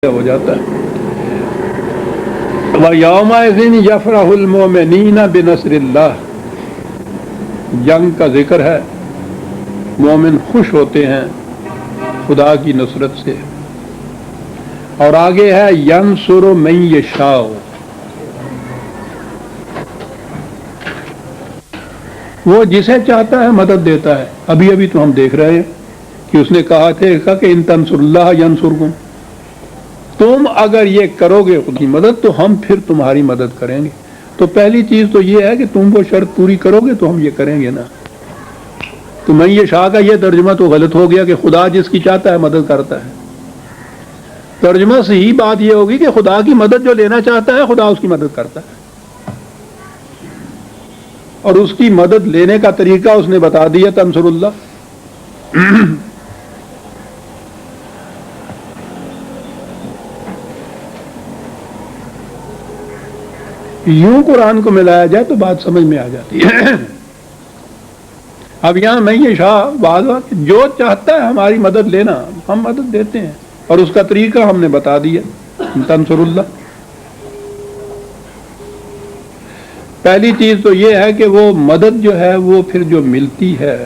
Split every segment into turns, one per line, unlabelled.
ہو جاتا ہے۔ وَيَوْمَئِذٍ يَفْرَحُ الْمُؤْمِنِينَ بِنَصْرِ اللَّهِ، جنگ کا ذکر ہے، مومن خوش ہوتے ہیں خدا کی نصرت سے۔ اور آگے ہے يَنْصُرُ مَن يَشَاءُ، وہ جسے چاہتا ہے مدد دیتا ہے۔ ابھی تو ہم دیکھ رہے ہیں کہ اس نے کہا تھے کہ ان تنصروا اللہ ینصرکم، تم اگر یہ کرو گے خود کی مدد تو ہم پھر تمہاری مدد کریں گے۔ تو پہلی چیز تو یہ ہے کہ تم وہ شرط پوری کرو گے تو ہم یہ کریں گے نا۔ تو من یشاء کا یہ ترجمہ تو غلط ہو گیا کہ خدا جس کی چاہتا ہے مدد کرتا ہے۔ ترجمہ صحیح بات یہ ہوگی کہ خدا کی مدد جو لینا چاہتا ہے خدا اس کی مدد کرتا ہے، اور اس کی مدد لینے کا طریقہ اس نے بتا دیا، تنصر اللہ۔ یوں قرآن کو ملایا جائے تو بات سمجھ میں آ جاتی ہے۔ اب یہاں میں یہ شاہ بات جو چاہتا ہے ہماری مدد لینا ہم مدد دیتے ہیں، اور اس کا طریقہ ہم نے بتا دیا، تنصر اللہ۔ پہلی چیز تو یہ ہے کہ وہ مدد جو ہے وہ پھر جو ملتی ہے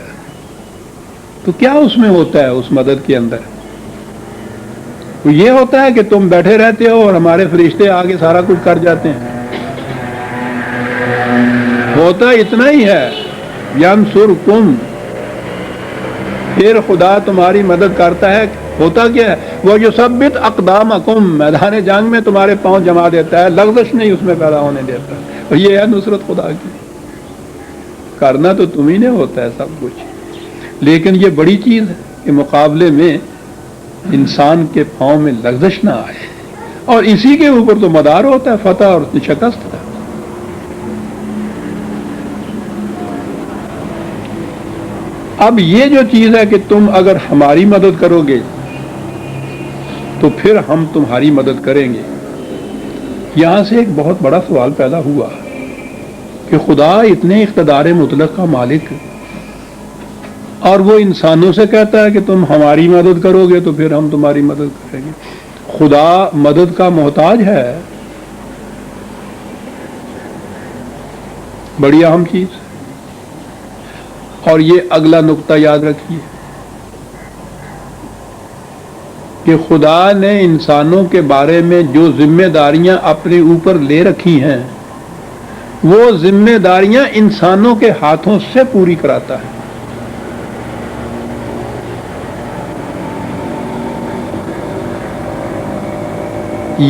تو کیا اس میں ہوتا ہے، اس مدد کے اندر وہ یہ ہوتا ہے کہ تم بیٹھے رہتے ہو اور ہمارے فرشتے آگے سارا کچھ کر جاتے ہیں؟ ہوتا اتنا ہی ہے، ینصرکم، پھر خدا تمہاری مدد کرتا ہے۔ ہوتا کیا ہے؟ وہ یثبت اقدامکم، میدان جنگ میں تمہارے پاؤں جما دیتا ہے، لغزش نہیں اس میں پیدا ہونے دیتا۔ اور یہ ہے نصرت خدا کی، کرنا تو تمہیں نے ہوتا ہے سب کچھ، لیکن یہ بڑی چیز ہے کہ مقابلے میں انسان کے پاؤں میں لغزش نہ آئے، اور اسی کے اوپر تو مدار ہوتا ہے فتح اور شکست کا۔ اب یہ جو چیز ہے کہ تم اگر ہماری مدد کرو گے تو پھر ہم تمہاری مدد کریں گے، یہاں سے ایک بہت بڑا سوال پیدا ہوا کہ خدا اتنے اقتدار مطلق کا مالک، اور وہ انسانوں سے کہتا ہے کہ تم ہماری مدد کرو گے تو پھر ہم تمہاری مدد کریں گے۔ خدا مدد کا محتاج ہے، بڑی اہم چیز۔ اور یہ اگلا نقطہ یاد رکھیے کہ خدا نے انسانوں کے بارے میں جو ذمہ داریاں اپنے اوپر لے رکھی ہیں وہ ذمہ داریاں انسانوں کے ہاتھوں سے پوری کراتا ہے۔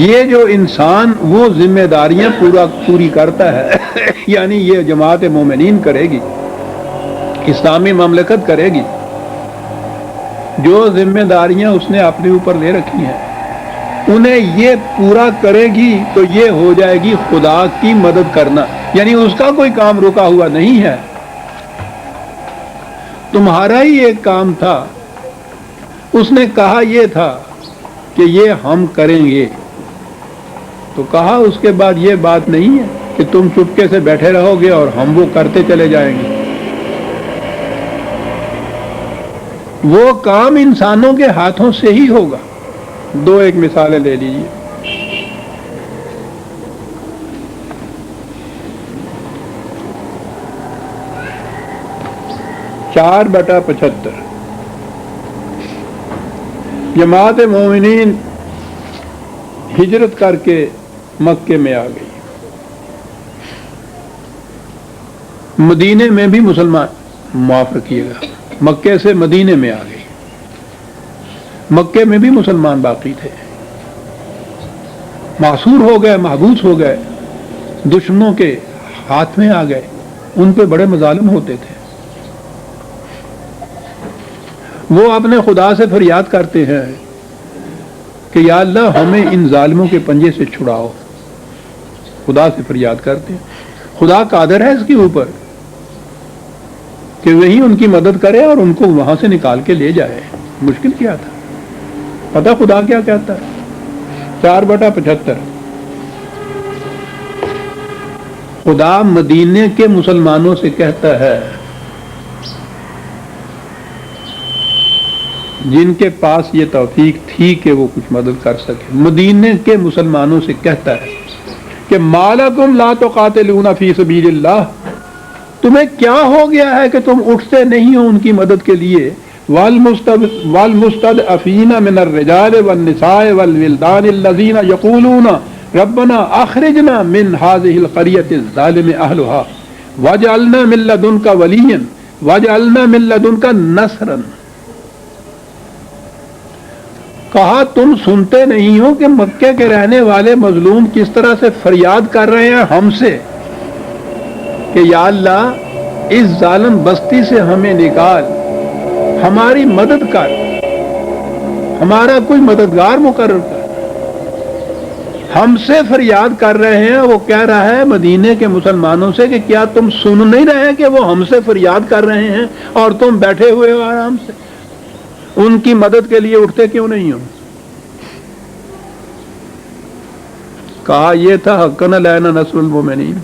یہ جو انسان وہ ذمہ داریاں پوری کرتا ہے یعنی یہ جماعت مومنین کرے گی، اسلامی مملکت کرے گی، جو ذمہ داریاں اس نے اپنے اوپر لے رکھی ہیں انہیں یہ پورا کرے گی تو یہ ہو جائے گی خدا کی مدد کرنا، یعنی اس کا کوئی کام رکا ہوا نہیں ہے، تمہارا ہی ایک کام تھا۔ اس نے کہا یہ تھا کہ یہ ہم کریں گے، تو کہا اس کے بعد یہ بات نہیں ہے کہ تم چپکے سے بیٹھے رہو گے اور ہم وہ کرتے چلے جائیں گے۔ وہ کام انسانوں کے ہاتھوں سے ہی ہوگا۔ دو ایک مثالیں لے لیجیے۔ 4/75 جماعت مومنین ہجرت کر کے مکے میں آ گئی، مدینے میں بھی مسلمان، معاف رکھیے گا، مکے سے مدینے میں آ گئی، مکے میں بھی مسلمان باقی تھے، معصور ہو گئے، محبوس ہو گئے، دشمنوں کے ہاتھ میں آ گئے، ان پہ بڑے مظالم ہوتے تھے۔ وہ اپنے خدا سے فریاد کرتے ہیں کہ یا اللہ ہمیں ان ظالموں کے پنجے سے چھڑاؤ، خدا سے فریاد کرتے ہیں۔ خدا قادر ہے اس کے اوپر کہ وہی ان کی مدد کرے اور ان کو وہاں سے نکال کے لے جائے۔ مشکل کیا تھا؟ پتہ خدا کیا کہتا ہے؟ 4/75 خدا مدینے کے مسلمانوں سے کہتا ہے جن کے پاس یہ توفیق تھی کہ وہ کچھ مدد کر سکے، مدینے کے مسلمانوں سے کہتا ہے کہ مالکم لا تقاتلون فی سبیل اللہ، تمہیں کیا ہو گیا ہے کہ تم اٹھتے نہیں ہو ان کی مدد کے لیے، والمستضعفین من الرجال والنساء والولدان الذین یقولون ربنا اخرجنا من هذه القرية الظالم اهلها واجعلنا من لدنك وليا واجعلنا من لدنك نصرا۔ کہا تم سنتے نہیں ہو کہ مکے کے رہنے والے مظلوم کس طرح سے فریاد کر رہے ہیں ہم سے کہ یا اللہ اس ظالم بستی سے ہمیں نکال، ہماری مدد کر، ہمارا کوئی مددگار مقرر کر۔ ہم سے فریاد کر رہے ہیں، وہ کہہ رہا ہے مدینے کے مسلمانوں سے کہ کیا تم سن نہیں رہے کہ وہ ہم سے فریاد کر رہے ہیں اور تم بیٹھے ہوئے ہو آرام سے، ان کی مدد کے لیے اٹھتے کیوں نہیں ہو؟ کہا یہ تھا حقنا علینا نصر المومنین،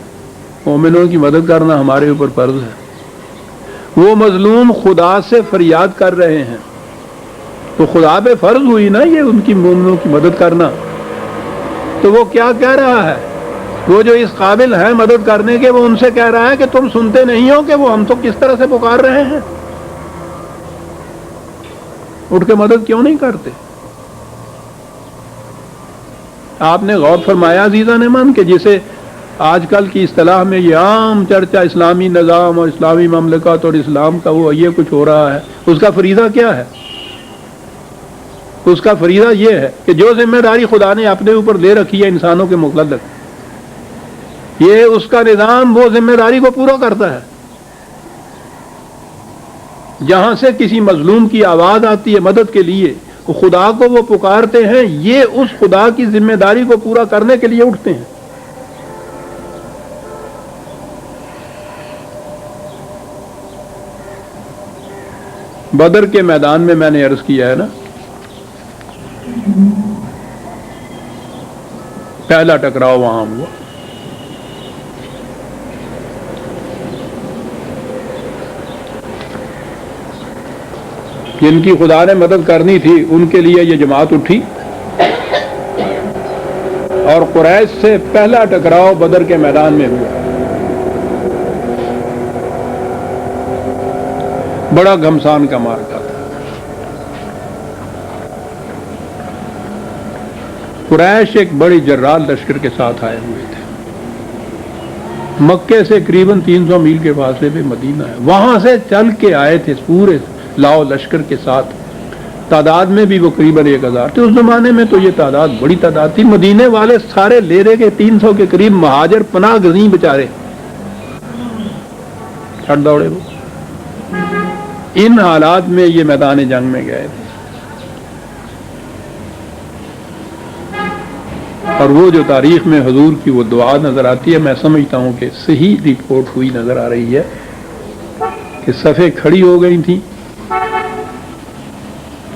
مومنوں کی مدد کرنا ہمارے اوپر فرض ہے۔ وہ مظلوم خدا سے فریاد کر رہے ہیں تو خدا پہ فرض ہوئی نا یہ ان کی مومنوں کی مدد کرنا۔ تو وہ کیا کہہ رہا ہے؟ وہ جو اس قابل ہے مدد کرنے کے، وہ ان سے کہہ رہا ہے کہ تم سنتے نہیں ہو کہ وہ ہم تو کس طرح سے پکار رہے ہیں، اٹھ کے مدد کیوں نہیں کرتے؟ آپ نے غور فرمایا عزیزان من کہ جسے آج کل کی اصطلاح میں یہ عام چرچا اسلامی نظام اور اسلامی مملکت اور اسلام کا وہ یہ کچھ ہو رہا ہے، اس کا فریضہ کیا ہے؟ اس کا فریضہ یہ ہے کہ جو ذمہ داری خدا نے اپنے اوپر دے رکھی ہے انسانوں کے متعلق، یہ اس کا نظام وہ ذمہ داری کو پورا کرتا ہے۔ جہاں سے کسی مظلوم کی آواز آتی ہے مدد کے لیے، خدا کو وہ پکارتے ہیں، یہ اس خدا کی ذمہ داری کو پورا کرنے کے لیے اٹھتے ہیں۔ بدر کے میدان میں میں نے عرض کیا ہے نا، پہلا ٹکراؤ وہاں ہوا۔ جن کی خدا نے مدد کرنی تھی ان کے لیے یہ جماعت اٹھی اور قریش سے پہلا ٹکراؤ بدر کے میدان میں ہوا۔ بڑا گھمسان کا مارکا تھا۔ قریش ایک بڑی جرار لشکر کے ساتھ آئے ہوئے تھے، مکے سے قریباً 300 میل کے فاصلے پہ مدینہ ہے، وہاں سے چل کے آئے تھے پورے لاؤ لشکر کے ساتھ۔ تعداد میں بھی وہ قریباً 1000 تھے۔ اس زمانے میں تو یہ تعداد بڑی تعداد تھی۔ مدینے والے سارے لے رہے کے 300 کے قریب مہاجر پناہ گزین بیچارے چھٹ دوڑے۔ وہ ان حالات میں یہ میدان جنگ میں گئے تھے، اور وہ جو تاریخ میں حضور کی وہ دعا نظر آتی ہے، میں سمجھتا ہوں کہ صحیح رپورٹ ہوئی نظر آ رہی ہے کہ صفیں کھڑی ہو گئی تھیں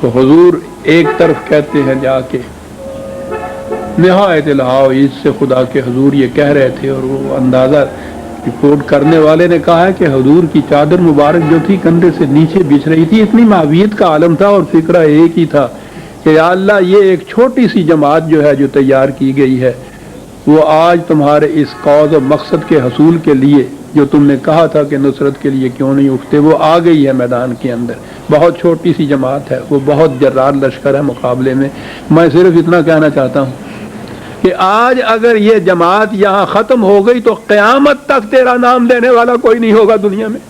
تو حضور ایک طرف کہتے ہیں جا کے نہایت الہاؤ اس سے خدا کے حضور یہ کہہ رہے تھے، اور وہ اندازہ رپورٹ کرنے والے نے کہا ہے کہ حضور کی چادر مبارک جو تھی کندھے سے نیچے بچھ رہی تھی۔ اتنی معاویت کا عالم تھا اور فکرہ ایک ہی تھا کہ یا اللہ یہ ایک چھوٹی سی جماعت جو ہے جو تیار کی گئی ہے، وہ آج تمہارے اس قوس و مقصد کے حصول کے لیے جو تم نے کہا تھا کہ نصرت کے لیے کیوں نہیں اٹھتے، وہ آ گئی ہے میدان کے اندر۔ بہت چھوٹی سی جماعت ہے، وہ بہت جرار لشکر ہے مقابلے میں۔ میں صرف اتنا کہنا چاہتا ہوں کہ آج اگر یہ جماعت یہاں ختم ہو گئی تو قیامت تک تیرا نام لینے والا کوئی نہیں ہوگا دنیا میں۔